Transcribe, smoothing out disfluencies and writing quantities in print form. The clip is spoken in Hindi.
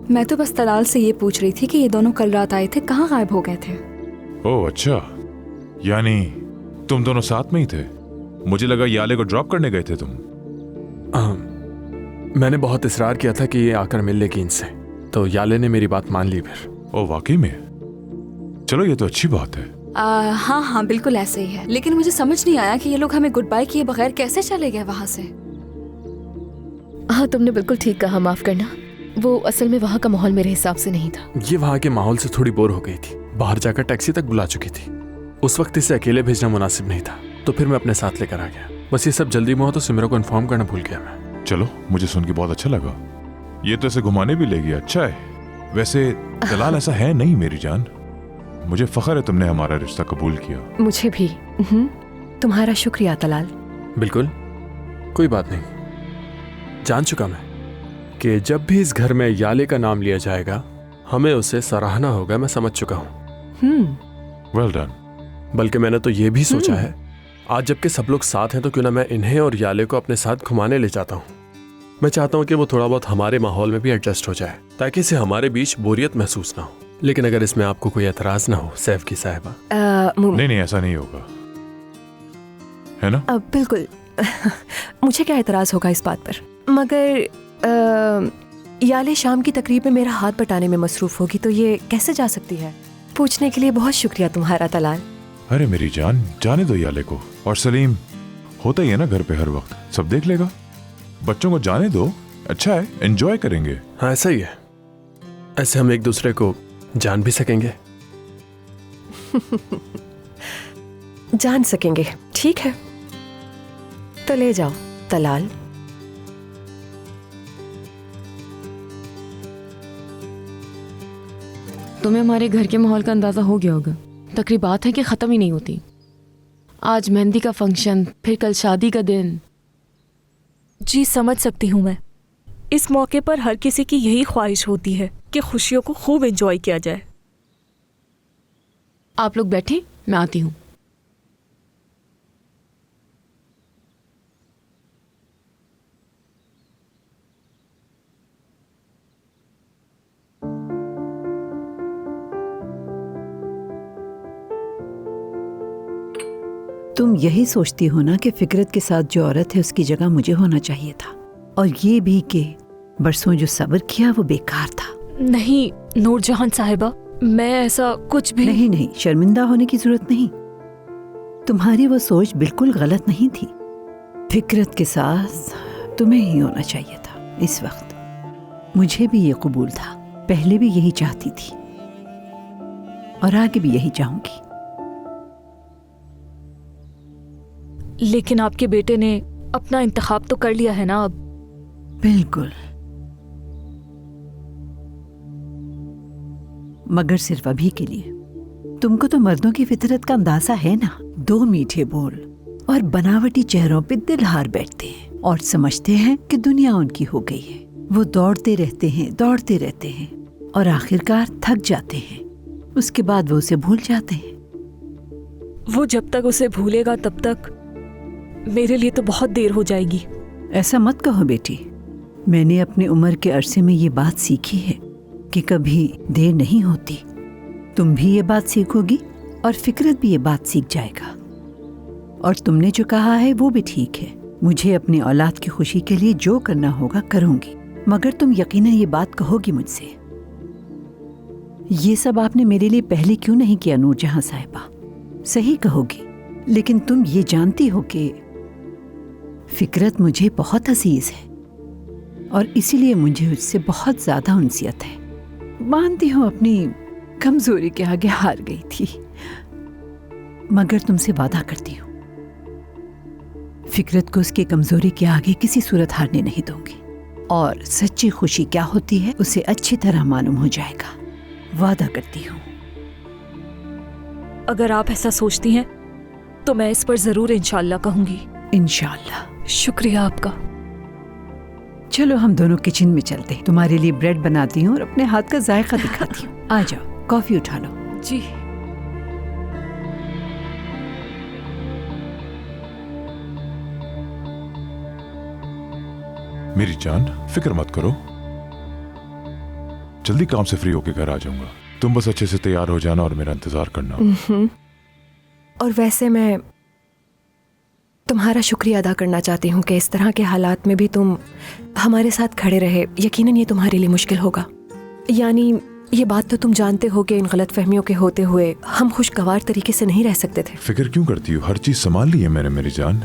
मैं तो बस तलाल से ये पूछ रही थी कि ये दोनों कल रात आए थे, कहाँ गायब हो गए थे? ओह अच्छा, यानी तुम दोनों साथ में ही थे। मुझे लगा याले को ड्रॉप करने गए थे तुम। मैंने बहुत इसरार किया था कि ये आकर मिल लेगी इनसे, तो याले ने मेरी बात मान ली फिर। ओह वाकई में? चलो ये तो अच्छी बात है। हाँ हाँ बिल्कुल ऐसे ही है, लेकिन मुझे समझ नहीं आया कि ये लोग हमें गुड बाय किए बगैर कैसे चले गए वहाँ से। हाँ तुमने बिल्कुल ठीक कहा, माफ करना। वो असल में वहाँ का माहौल मेरे हिसाब से नहीं था। ये वहाँ के माहौल से थोड़ी बोर हो गई थी, बाहर जाकर टैक्सी तक बुला चुकी थी। उस वक्त इसे अकेले भेजना मुनासिब नहीं था, तो फिर मैं अपने साथ लेकर आ गया। बस ये सब जल्दी में हो तो सिमरा को इन्फॉर्म करना भूल गया मैं। चलो मुझे सुन के बहुत अच्छा लगा। ये तो ऐसे घुमाने भी ले गया, अच्छा है। वैसे दलाल ऐसा है नहीं मेरी जान, मुझे फख्र है तुमने हमारा रिश्ता कबूल किया। मुझे भी। तुम्हारा शुक्रिया तलाल। बिल्कुल कोई बात नहीं। जान चुका मैं कि जब भी इस घर में याले का नाम लिया जाएगा हमें उसे सराहना होगा। मैं समझ चुका हूँ। Well done. बल्कि मैंने तो ये भी सोचा है, आज जबकि सब लोग साथ हैं तो क्यों ना मैं इन्हें और याले को अपने साथ घुमाने ले जाता हूँ। मैं चाहता हूँ कि वो थोड़ा बहुत हमारे माहौल में भी एडजस्ट हो जाए, ताकि इसे हमारे बीच बोरियत महसूस ना हो। लेकिन अगर इसमें आपको कोई एतराज ना हो सैफ की साहिबा। नहीं ऐसा नहीं होगा, है ना? बिल्कुल। मुझे क्या एतराज होगा इस बात पर, मगर याले शाम की तकरीब में मेरा हाथ बटाने में मसरूफ होगी, तो ये कैसे जा सकती है? पूछने के लिए बहुत शुक्रिया तुम्हारा तलाल। अरे मेरी जान, जाने दो याले को। और सलीम होता ही है ना घर पे हर वक्त, सब देख लेगा। बच्चों को जाने दो, अच्छा है, एंजॉय करेंगे। हाँ ऐसा ही है, ऐसे हम एक दूसरे को जान भी सकेंगे। जान सकेंगे, ठीक है। तो ले जाओ तलाल। तुम्हें हमारे घर के माहौल का अंदाजा हो गया होगा। तकरीबात है कि खत्म ही नहीं होती। आज मेहंदी का फंक्शन, फिर कल शादी का दिन। जी समझ सकती हूँ मैं। इस मौके पर हर किसी की यही ख्वाहिश होती है कि खुशियों को खूब एंजॉय किया जाए। आप लोग बैठे, मैं आती हूँ। तुम यही सोचती हो ना कि फिकरत के साथ जो औरत है उसकी जगह मुझे होना चाहिए था, और ये भी कि बरसों जो सब्र किया वो बेकार था। नहीं नूरजहान साहिबा, मैं ऐसा कुछ भी नहीं, शर्मिंदा होने की जरूरत नहीं। तुम्हारी वो सोच बिल्कुल गलत नहीं थी। फिकरत के साथ तुम्हें ही होना चाहिए था इस वक्त। मुझे भी ये कबूल था, पहले भी यही चाहती थी और आगे भी यही चाहूंगी। लेकिन आपके बेटे ने अपना इंतखाब तो कर लिया है ना अब। बिल्कुल, मगर सिर्फ अभी के लिए। तुमको तो मर्दों की फितरत का अंदाजा है ना। दो मीठे बोल और बनावटी चेहरों पे दिल हार बैठते हैं और समझते हैं कि दुनिया उनकी हो गई है। वो दौड़ते रहते हैं और आखिरकार थक जाते हैं। उसके बाद वो उसे भूल जाते हैं। वो जब तक उसे भूलेगा तब तक मेरे लिए तो बहुत देर हो जाएगी। ऐसा मत कहो बेटी, मैंने अपनी उम्र के अरसे में ये बात सीखी है कि कभी देर नहीं होती। तुम भी ये बात सीखोगी और फिकरत भी ये बात सीख जाएगा। और तुमने जो कहा है वो भी ठीक है। मुझे अपनी औलाद की खुशी के लिए जो करना होगा करूंगी, मगर तुम यकीनन ये बात कहोगी मुझसे। ये सब आपने मेरे लिए पहले क्यों नहीं किया नूरजहां साहिबा? सही कहोगी, लेकिन तुम ये जानती हो कि फिकरत मुझे बहुत अजीज है और इसीलिए मुझे उससे बहुत ज्यादा उनसियत है। मानती हूँ अपनी कमजोरी के आगे हार गई थी, मगर तुमसे वादा करती हूँ फिकरत को उसकी कमजोरी के आगे किसी सूरत हारने नहीं दूंगी। और सच्ची खुशी क्या होती है उसे अच्छी तरह मालूम हो जाएगा, वादा करती हूँ। अगर आप ऐसा सोचती हैं तो मैं इस पर जरूर इंशाल्लाह कहूंगी। इंशाल्लाह। शुक्रिया आपका। चलो हम दोनों किचन में चलते हैं। तुम्हारे लिए ब्रेड बनाती हूँ और अपने हाथ का जायका दिखाती हूँ। आ जाओ, कॉफी उठा लो। जी। मेरी जान, फिक्र मत करो, जल्दी काम से फ्री होके घर आ जाऊंगा। तुम बस अच्छे से तैयार हो जाना और मेरा इंतजार करना। और वैसे मैं तुम्हारा शुक्रिया अदा करना चाहती हूँ कि इस तरह के हालात में भी तुम हमारे साथ खड़े रहे। यकीनन ये तुम्हारे लिए मुश्किल होगा। यानी ये बात तो तुम जानते हो कि इन गलतफहमियों के होते हुए हम खुशगवार तरीके से नहीं रह सकते थे। फिक्र क्यों करती हो? हर चीज संभाल ली है मैंने मेरी जान।